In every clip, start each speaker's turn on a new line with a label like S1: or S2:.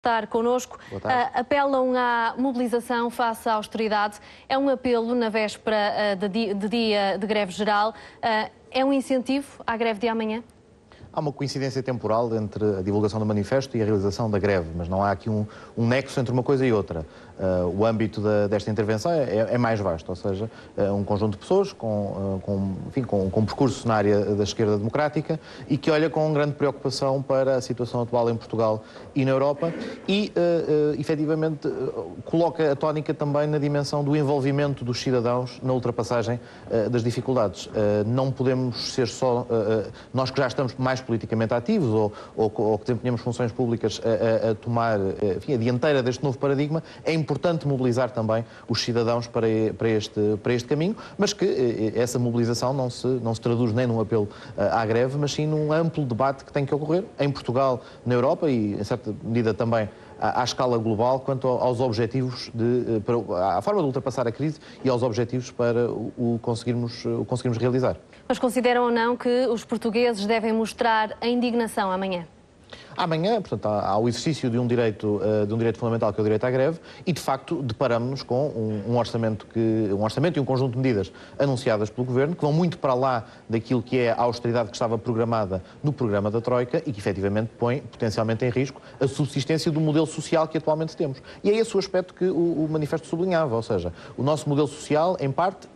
S1: Estar connosco. Apelam à mobilização face à austeridade. É um apelo na véspera de dia de greve geral. É um incentivo à greve de amanhã?
S2: Há uma coincidência temporal entre a divulgação do manifesto e a realização da greve, mas não há aqui um nexo entre uma coisa e outra. O âmbito desta intervenção é mais vasto, ou seja, um conjunto de pessoas com percurso na área da esquerda democrática e que olha com grande preocupação para a situação atual em Portugal e na Europa e, efetivamente, coloca a tónica também na dimensão do envolvimento dos cidadãos na ultrapassagem das dificuldades. Não podemos ser só nós que já estamos mais politicamente ativos ou que desempenhamos funções públicas a tomar a dianteira deste novo paradigma. É importante mobilizar também os cidadãos para este caminho, mas que essa mobilização não se traduz nem num apelo à greve, mas sim num amplo debate que tem que ocorrer em Portugal, na Europa e, em certa medida, também à escala global, quanto aos objetivos, à forma de ultrapassar a crise e aos objetivos para o conseguirmos realizar.
S1: Mas consideram ou não que os portugueses devem mostrar a indignação amanhã?
S2: Amanhã, portanto, há o exercício de um direito fundamental, que é o direito à greve, e de facto deparamos-nos com um orçamento e um conjunto de medidas anunciadas pelo Governo que vão muito para lá daquilo que é a austeridade que estava programada no programa da Troika e que efetivamente põe potencialmente em risco a subsistência do modelo social que atualmente temos. E é esse o aspecto que o manifesto sublinhava, ou seja, o nosso modelo social, em parte,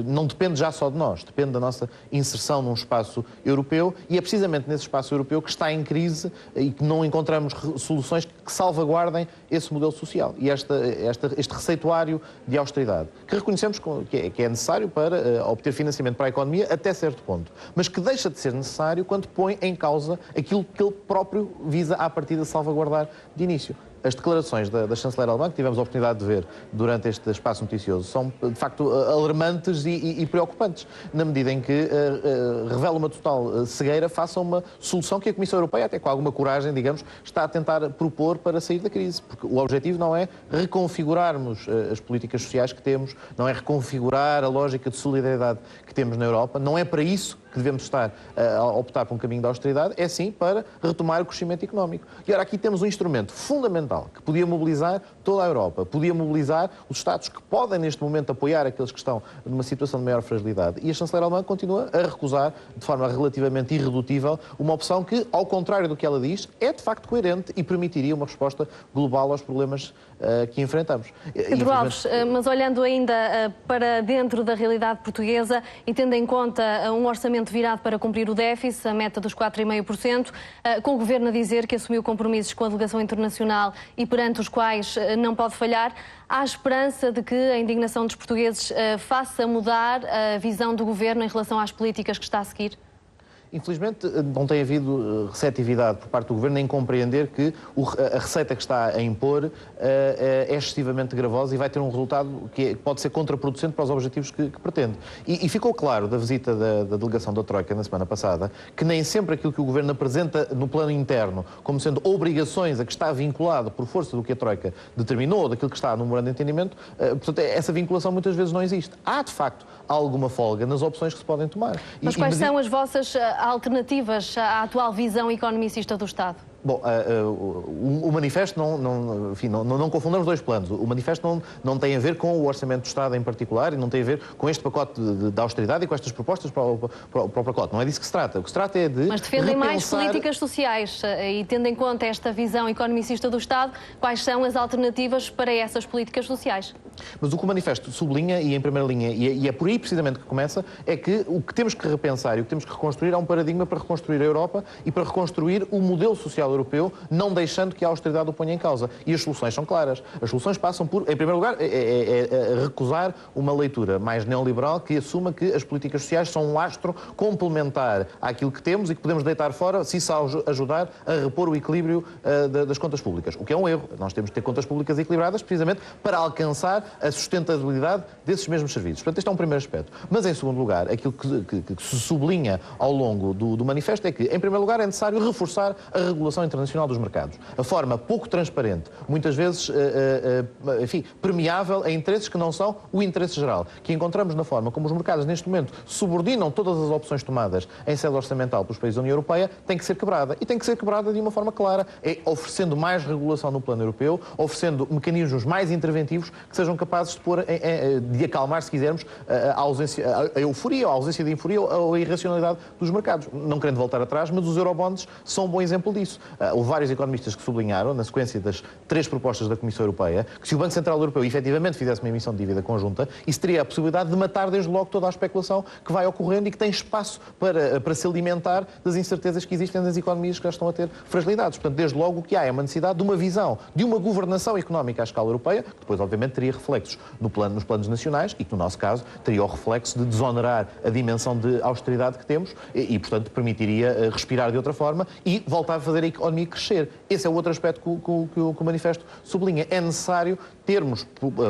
S2: não depende já só de nós, depende da nossa inserção num espaço europeu e é precisamente nesse espaço europeu que está em crise e que não encontramos soluções que salvaguardem esse modelo social e este receituário de austeridade, que reconhecemos que é necessário para obter financiamento para a economia até certo ponto, mas que deixa de ser necessário quando põe em causa aquilo que ele próprio visa à partida salvaguardar de início. As declarações da chanceler alemã, que tivemos a oportunidade de ver durante este espaço noticioso, são, de facto, alarmantes e preocupantes, na medida em que revela uma total cegueira face a uma solução que a Comissão Europeia, até com alguma coragem, digamos, está a tentar propor para sair da crise. Porque o objetivo não é reconfigurarmos as políticas sociais que temos, não é reconfigurar a lógica de solidariedade que temos na Europa, não é para isso que devemos estar a optar por um caminho de austeridade, é sim para retomar o crescimento económico. E ora, aqui temos um instrumento fundamental que podia mobilizar toda a Europa, podia mobilizar os Estados que podem neste momento apoiar aqueles que estão numa situação de maior fragilidade. E a chanceler alemã continua a recusar, de forma relativamente irredutível, uma opção que, ao contrário do que ela diz, é de facto coerente e permitiria uma resposta global aos problemas que enfrentamos.
S1: Pedro Alves, mas olhando ainda para dentro da realidade portuguesa e tendo em conta um orçamento virado para cumprir o déficit, a meta dos 4,5%, com o Governo a dizer que assumiu compromissos com a delegação internacional e perante os quais não pode falhar, há esperança de que a indignação dos portugueses faça mudar a visão do Governo em relação às políticas que está a seguir?
S2: Infelizmente, não tem havido receptividade por parte do Governo em compreender que a receita que está a impor é excessivamente gravosa e vai ter um resultado que pode ser contraproducente para os objetivos que pretende. E ficou claro da visita da delegação da Troika na semana passada que nem sempre aquilo que o Governo apresenta no plano interno como sendo obrigações a que está vinculado por força do que a Troika determinou ou daquilo que está no memorando de entendimento, portanto, essa vinculação muitas vezes não existe. Há, de facto, alguma folga nas opções que se podem tomar.
S1: Mas quais são as vossas alternativas à atual visão economicista do Estado?
S2: Bom, o manifesto não confundamos dois planos. O manifesto não tem a ver com o Orçamento do Estado em particular e não tem a ver com este pacote de austeridade e com estas propostas para o pacote. Não é disso que se trata. O que se trata é de
S1: Mas defendem
S2: repensar...
S1: mais políticas sociais e, tendo em conta esta visão economicista do Estado, quais são as alternativas para essas políticas sociais?
S2: Mas o que o manifesto sublinha, e em primeira linha, e é por aí precisamente que começa, é que o que temos que repensar e o que temos que reconstruir é um paradigma para reconstruir a Europa e para reconstruir o modelo social europeu, não deixando que a austeridade o ponha em causa. E as soluções são claras. As soluções passam por, em primeiro lugar, recusar uma leitura mais neoliberal que assuma que as políticas sociais são um lastro complementar àquilo que temos e que podemos deitar fora se isso ajudar a repor o equilíbrio das contas públicas. O que é um erro. Nós temos de ter contas públicas equilibradas precisamente para alcançar a sustentabilidade desses mesmos serviços. Portanto, este é um primeiro aspecto. Mas, em segundo lugar, aquilo que se sublinha ao longo do manifesto é que, em primeiro lugar, é necessário reforçar a regulação internacional dos mercados. A forma pouco transparente, muitas vezes, enfim, permeável a interesses que não são o interesse geral, que encontramos na forma como os mercados, neste momento, subordinam todas as opções tomadas em sede orçamental pelos países da União Europeia, tem que ser quebrada. E tem que ser quebrada de uma forma clara, oferecendo mais regulação no plano europeu, oferecendo mecanismos mais interventivos que sejam capazes de pôr, de acalmar, se quisermos, a euforia, a ausência de euforia ou a irracionalidade dos mercados. Não querendo voltar atrás, mas os eurobonds são um bom exemplo disso. Houve vários economistas que sublinharam, na sequência das 3 propostas da Comissão Europeia, que se o Banco Central Europeu efetivamente fizesse uma emissão de dívida conjunta, isso teria a possibilidade de matar desde logo toda a especulação que vai ocorrendo e que tem espaço para se alimentar das incertezas que existem nas economias que já estão a ter fragilidades. Portanto, desde logo o que há é uma necessidade de uma visão, de uma governação económica à escala europeia, que depois, obviamente, teria reflexos nos planos nacionais e que, no nosso caso, teria o reflexo de desonerar a dimensão de austeridade que temos e portanto, permitiria respirar de outra forma e voltar a fazer a economia crescer. Esse é o outro aspecto que o manifesto sublinha. É necessário termos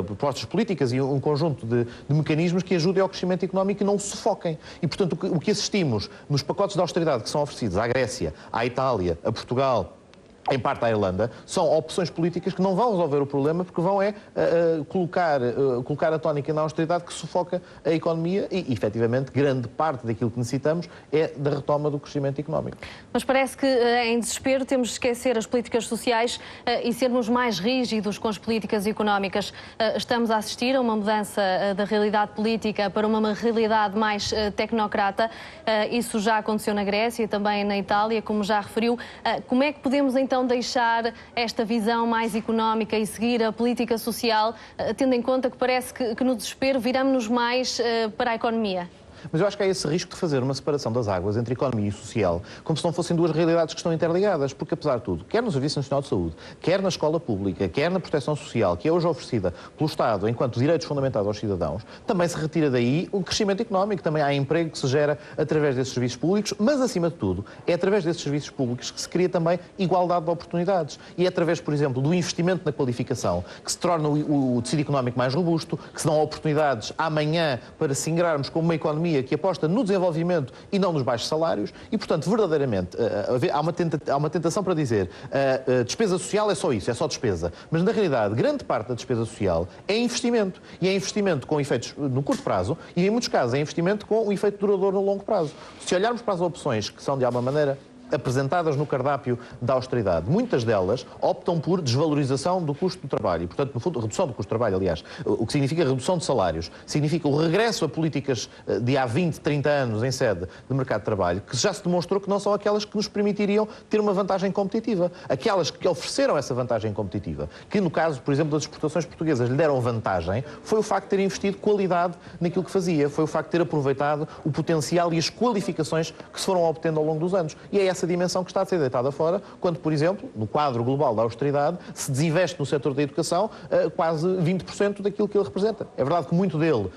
S2: propostas políticas e um conjunto de mecanismos que ajudem ao crescimento económico e não o sufoquem. E, portanto, o que assistimos nos pacotes de austeridade que são oferecidos à Grécia, à Itália, a Portugal, em parte à Irlanda, são opções políticas que não vão resolver o problema porque vão colocar a tónica na austeridade que sufoca a economia e, efetivamente, grande parte daquilo que necessitamos é da retoma do crescimento económico.
S1: Mas parece que, em desespero, temos de esquecer as políticas sociais e sermos mais rígidos com as políticas económicas. Estamos a assistir a uma mudança da realidade política para uma realidade mais tecnocrata. Isso já aconteceu na Grécia e também na Itália, como já referiu. Como é que podemos, então, deixar esta visão mais económica e seguir a política social, tendo em conta que parece que no desespero viramos-nos mais para a economia?
S2: Mas eu acho que há esse risco de fazer uma separação das águas entre economia e social, como se não fossem duas realidades que estão interligadas, porque, apesar de tudo, quer no Serviço Nacional de Saúde, quer na escola pública, quer na proteção social, que é hoje oferecida pelo Estado enquanto direitos fundamentais aos cidadãos, também se retira daí o crescimento económico, também há emprego que se gera através desses serviços públicos, mas, acima de tudo, é através desses serviços públicos que se cria também igualdade de oportunidades. E é através, por exemplo, do investimento na qualificação que se torna o tecido económico mais robusto, que se dão oportunidades amanhã para se ingrarmos como uma economia que aposta no desenvolvimento e não nos baixos salários e, portanto, verdadeiramente, há uma tentação para dizer despesa social é só isso, é só despesa. Mas, na realidade, grande parte da despesa social é investimento. E é investimento com efeitos no curto prazo e, em muitos casos, é investimento com um efeito duradouro no longo prazo. Se olharmos para as opções que são, de alguma maneira, apresentadas no cardápio da austeridade, muitas delas optam por desvalorização do custo do trabalho e, portanto, no fundo, redução do custo do trabalho, aliás, o que significa redução de salários, significa o regresso a políticas de há 20, 30 anos em sede de mercado de trabalho, que já se demonstrou que não são aquelas que nos permitiriam ter uma vantagem competitiva. Aquelas que ofereceram essa vantagem competitiva, que no caso, por exemplo, das exportações portuguesas lhe deram vantagem, foi o facto de ter investido qualidade naquilo que fazia, foi o facto de ter aproveitado o potencial e as qualificações que se foram obtendo ao longo dos anos. E é essa dimensão que está a ser deitada fora, quando, por exemplo, no quadro global da austeridade, se desinveste no setor da educação quase 20% daquilo que ele representa. É verdade que muito dele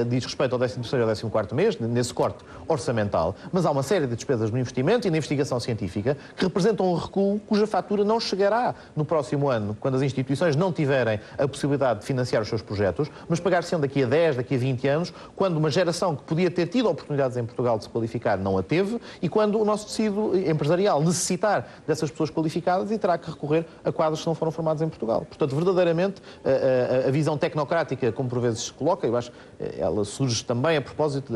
S2: diz respeito ao 13º e ao 14º mês, nesse corte orçamental, mas há uma série de despesas no investimento e na investigação científica que representam um recuo cuja fatura não chegará no próximo ano, quando as instituições não tiverem a possibilidade de financiar os seus projetos, mas pagar-se-ão daqui a 10, daqui a 20 anos, quando uma geração que podia ter tido oportunidades em Portugal de se qualificar não a teve e quando o nosso tecido empresarial necessitar dessas pessoas qualificadas e terá que recorrer a quadros que não foram formados em Portugal. Portanto, verdadeiramente, a visão tecnocrática, como por vezes se coloca, eu acho que ela surge também a propósito,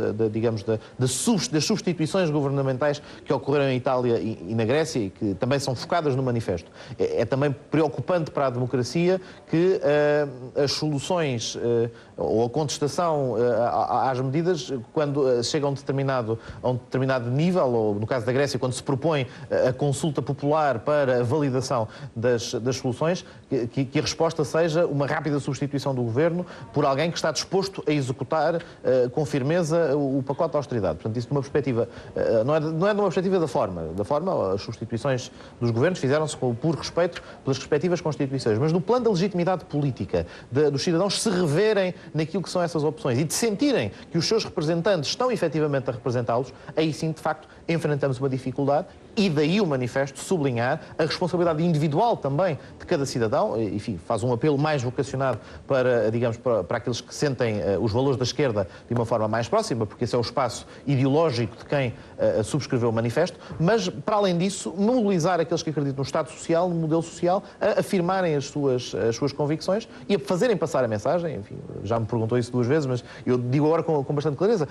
S2: das substituições governamentais que ocorreram em Itália e na Grécia e que também são focadas no manifesto. É também preocupante para a democracia que as soluções ou a contestação às medidas, quando chegam a um determinado nível, ou no caso da Grécia, quando se propõe a consulta popular para a validação das soluções, que a resposta seja uma rápida substituição do governo por alguém que está disposto a executar com firmeza o pacote de austeridade. Portanto, isso de uma perspectiva, não é de uma perspectiva da forma. Da forma, as substituições dos governos fizeram-se com o puro respeito pelas respectivas constituições. Mas no plano da legitimidade política, dos cidadãos se reverem naquilo que são essas opções e de sentirem que os seus representantes estão efetivamente a representá-los, aí sim, de facto, enfrentamos uma dificuldade e daí o manifesto sublinhar a responsabilidade individual também de cada cidadão, enfim, faz um apelo mais vocacionado para, digamos, para aqueles que sentem os valores da esquerda de uma forma mais próxima, porque esse é o espaço ideológico de quem subscreveu o manifesto, mas, para além disso, mobilizar aqueles que acreditam no Estado Social, no modelo social, a afirmarem as suas convicções e a fazerem passar a mensagem, enfim, já me perguntou isso 2 vezes, mas eu digo agora com bastante clareza,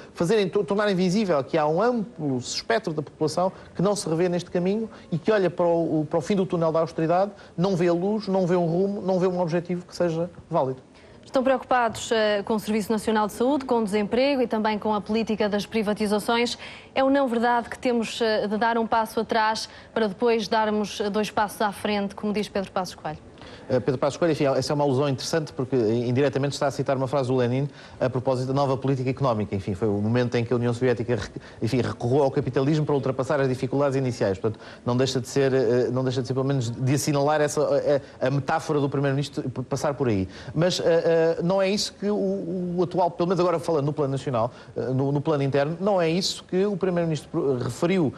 S2: tornarem visível que há um amplo espectro da população que não se revê neste caminho e que olha para o fim do túnel da austeridade, não vê a luz, não vê um rumo, não vê um objetivo que seja válido.
S1: Estão preocupados com o Serviço Nacional de Saúde, com o desemprego e também com a política das privatizações. É ou não verdade que temos de dar um passo atrás para depois darmos 2 passos à frente, como diz Pedro Passos Coelho?
S2: Pedro Passos Coelho, enfim, essa é uma alusão interessante porque indiretamente está a citar uma frase do Lenin a propósito da nova política económica. Enfim, foi o momento em que a União Soviética, enfim, recorreu ao capitalismo para ultrapassar as dificuldades iniciais. Portanto, não deixa de ser pelo menos de assinalar a metáfora do Primeiro-Ministro passar por aí. Mas não é isso que o atual, pelo menos agora falando no plano nacional, no plano interno, não é isso que o Primeiro-Ministro referiu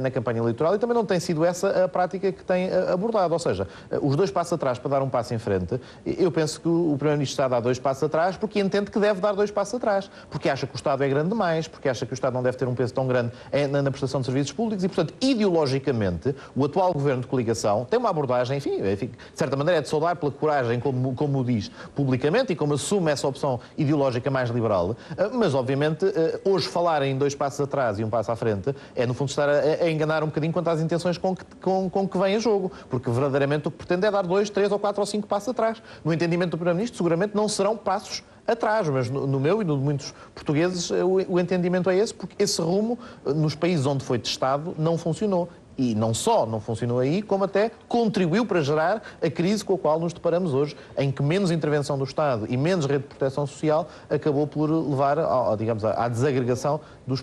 S2: na campanha eleitoral e também não tem sido essa a prática que tem abordado. Ou seja, os 2 passos atrás para dar um passo em frente, eu penso que o Primeiro-Ministro está a dar 2 passos atrás porque entende que deve dar 2 passos atrás, porque acha que o Estado é grande demais, porque acha que o Estado não deve ter um peso tão grande na prestação de serviços públicos e, portanto, ideologicamente, o atual governo de coligação tem uma abordagem, enfim, de certa maneira é de saudar pela coragem, como o diz publicamente e como assume essa opção ideológica mais liberal, mas, obviamente, hoje falar em 2 passos atrás e 1 passo à frente é, no fundo, estar a enganar um bocadinho quanto às intenções com que vem a jogo, porque verdadeiramente o que pretende é dar 2, 3 ou 4 ou 5 passos atrás. No entendimento do Primeiro-Ministro, seguramente não serão passos atrás, mas no meu e no de muitos portugueses o entendimento é esse, porque esse rumo, nos países onde foi testado, não funcionou. E não só não funcionou aí, como até contribuiu para gerar a crise com a qual nos deparamos hoje, em que menos intervenção do Estado e menos rede de proteção social acabou por levar, digamos, à desagregação dos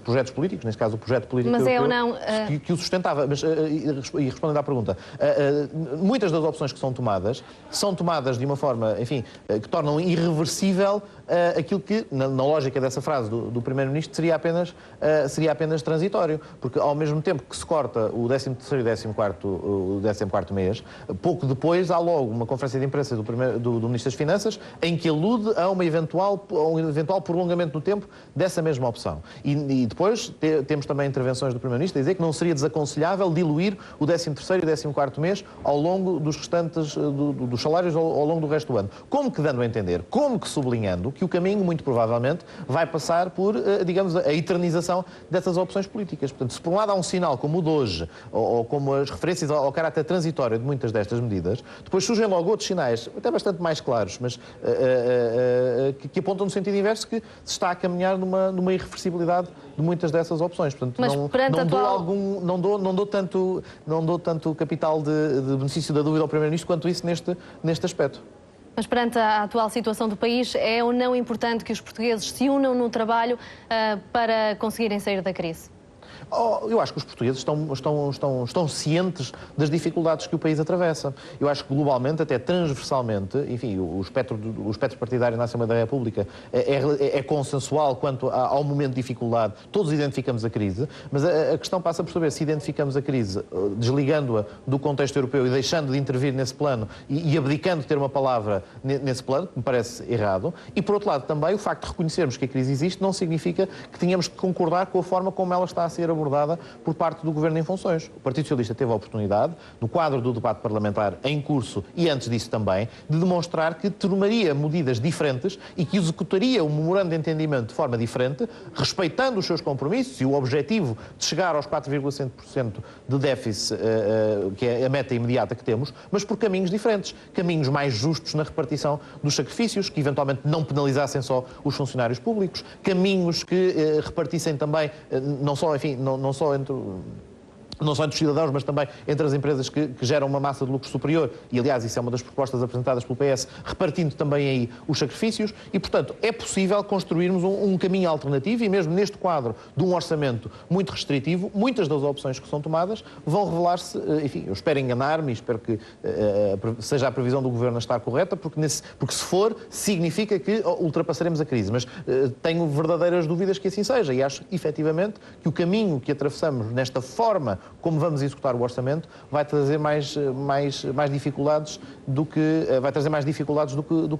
S2: projetos políticos, neste caso o projeto político que o sustentava. Mas, e respondendo à pergunta, muitas das opções que são tomadas de uma forma, enfim, que tornam irreversível aquilo que, na lógica dessa frase do Primeiro-Ministro, seria apenas transitório, porque ao mesmo tempo que se corta o 13º e o 14º mês, pouco depois há logo uma conferência de imprensa do Ministro das Finanças em que alude a um eventual prolongamento no tempo dessa mesma opção. E depois temos também intervenções do Primeiro-Ministro a dizer que não seria desaconselhável diluir o 13º e 14º mês ao longo dos restantes dos salários ao longo do resto do ano. Como que dando a entender, como que sublinhando que o caminho, muito provavelmente, vai passar por, digamos, a eternização dessas opções políticas. Portanto, se por um lado há um sinal como o de hoje, ou como as referências ao caráter transitório de muitas destas medidas, depois surgem logo outros sinais, até bastante mais claros, mas que apontam no sentido inverso, que se está a caminhar numa irreversibilidade de muitas dessas opções. Portanto, não dou tanto capital de benefício da dúvida ao Primeiro-Ministro quanto isso neste aspecto.
S1: Mas perante a atual situação do país, é ou não importante que os portugueses se unam no trabalho para conseguirem sair da crise?
S2: Eu acho que os portugueses estão cientes das dificuldades que o país atravessa. Eu acho que globalmente, até transversalmente, enfim, o espectro partidário na Assembleia da República é consensual quanto ao momento de dificuldade. Todos identificamos a crise, mas a questão passa por saber se identificamos a crise desligando-a do contexto europeu e deixando de intervir nesse plano e abdicando de ter uma palavra nesse plano, que me parece errado. E, por outro lado, também o facto de reconhecermos que a crise existe não significa que tenhamos que concordar com a forma como ela está a ser abordada por parte do Governo em funções. O Partido Socialista teve a oportunidade, no quadro do debate parlamentar em curso e antes disso também, de demonstrar que tomaria medidas diferentes e que executaria o memorando de entendimento de forma diferente, respeitando os seus compromissos e o objetivo de chegar aos 4,5% de déficit, que é a meta imediata que temos, mas por caminhos diferentes, caminhos mais justos na repartição dos sacrifícios, que eventualmente não penalizassem só os funcionários públicos, caminhos que repartissem também, não só entre não só entre os cidadãos, mas também entre as empresas que geram uma massa de lucro superior, e aliás isso é uma das propostas apresentadas pelo PS, repartindo também aí os sacrifícios, e portanto é possível construirmos um caminho alternativo, e mesmo neste quadro de um orçamento muito restritivo, muitas das opções que são tomadas vão revelar-se, enfim, eu espero enganar-me e espero que seja a previsão do Governo a estar correta, porque se for, significa que ultrapassaremos a crise, mas tenho verdadeiras dúvidas que assim seja, e acho efetivamente que o caminho que atravessamos nesta forma como vamos executar o orçamento, vai trazer mais dificuldades do que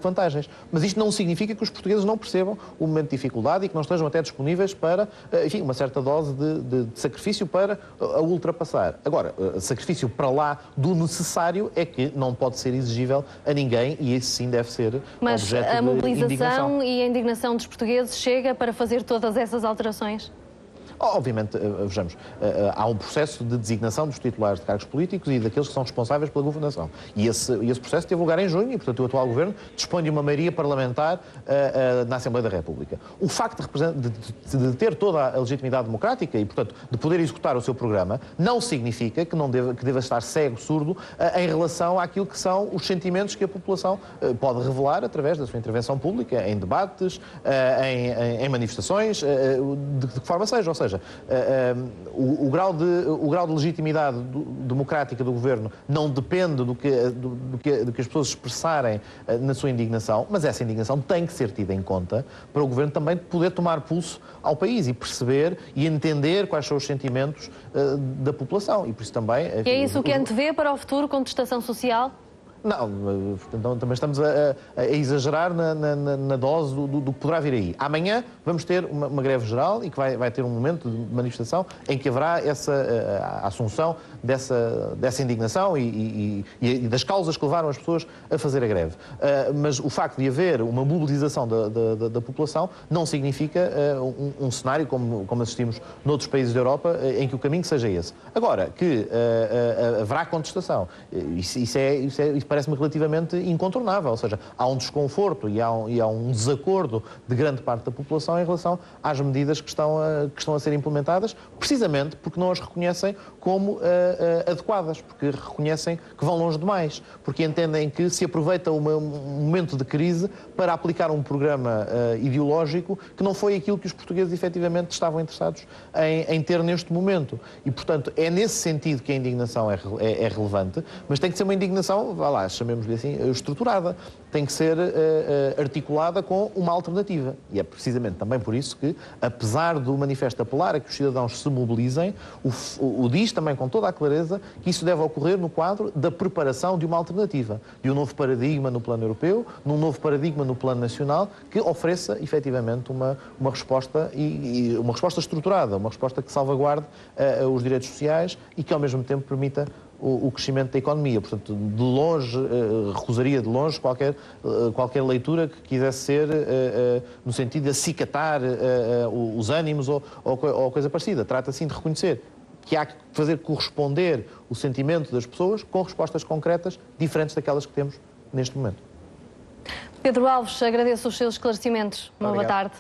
S2: vantagens. Mas isto não significa que os portugueses não percebam o momento de dificuldade e que não estejam até disponíveis para, enfim, uma certa dose de sacrifício para a ultrapassar. Agora, sacrifício para lá do necessário é que não pode ser exigível a ninguém, e esse sim deve ser
S1: objeto de indignação. Mas a mobilização e a indignação dos portugueses chega para fazer todas essas alterações?
S2: Obviamente, vejamos, há um processo de designação dos titulares de cargos políticos e daqueles que são responsáveis pela governação. E esse processo teve lugar em junho e, portanto, o atual Governo dispõe de uma maioria parlamentar na Assembleia da República. O facto de ter toda a legitimidade democrática e, portanto, de poder executar o seu programa, não significa que deva estar cego, surdo, em relação àquilo que são os sentimentos que a população pode revelar através da sua intervenção pública, em debates, em manifestações, de que forma seja. Ou seja, o grau de legitimidade democrática do Governo não depende do que as pessoas expressarem na sua indignação, mas essa indignação tem que ser tida em conta para o Governo também poder tomar pulso ao país e perceber e entender quais são os sentimentos da população. E por isso também...
S1: E é isso que antevê para o futuro, contestação social?
S2: Não, então, também estamos a exagerar na dose do que poderá vir aí. Amanhã vamos ter uma greve geral e que vai ter um momento de manifestação em que haverá a assunção dessa indignação e das causas que levaram as pessoas a fazer a greve. Mas o facto de haver uma mobilização da população não significa um cenário como assistimos noutros países da Europa em que o caminho seja esse. Agora, que haverá contestação, isso parece-me relativamente incontornável, ou seja, há um desconforto e há um desacordo de grande parte da população em relação às medidas que estão a ser implementadas, precisamente porque não as reconhecem como adequadas, porque reconhecem que vão longe demais, porque entendem que se aproveita um momento de crise para aplicar um programa ideológico que não foi aquilo que os portugueses efetivamente estavam interessados em ter neste momento. E, portanto, é nesse sentido que a indignação é relevante, mas tem que ser uma indignação, vá lá, chamemos-lhe assim, estruturada. Tem que ser articulada com uma alternativa. E é precisamente também por isso que, apesar do manifesto apelar a que os cidadãos se mobilizem, o diz também com toda a clareza que isso deve ocorrer no quadro da preparação de uma alternativa, de um novo paradigma no plano europeu, num novo paradigma no plano nacional, que ofereça efetivamente uma resposta e uma resposta estruturada, uma resposta que salvaguarde os direitos sociais e que ao mesmo tempo permita o crescimento da economia. Portanto, de longe, recusaria de longe qualquer leitura que quisesse ser no sentido de acicatar os ânimos ou coisa parecida. Trata-se sim de reconhecer que há que fazer corresponder o sentimento das pessoas com respostas concretas diferentes daquelas que temos neste momento.
S1: Pedro Alves, agradeço os seus esclarecimentos. Uma boa tarde.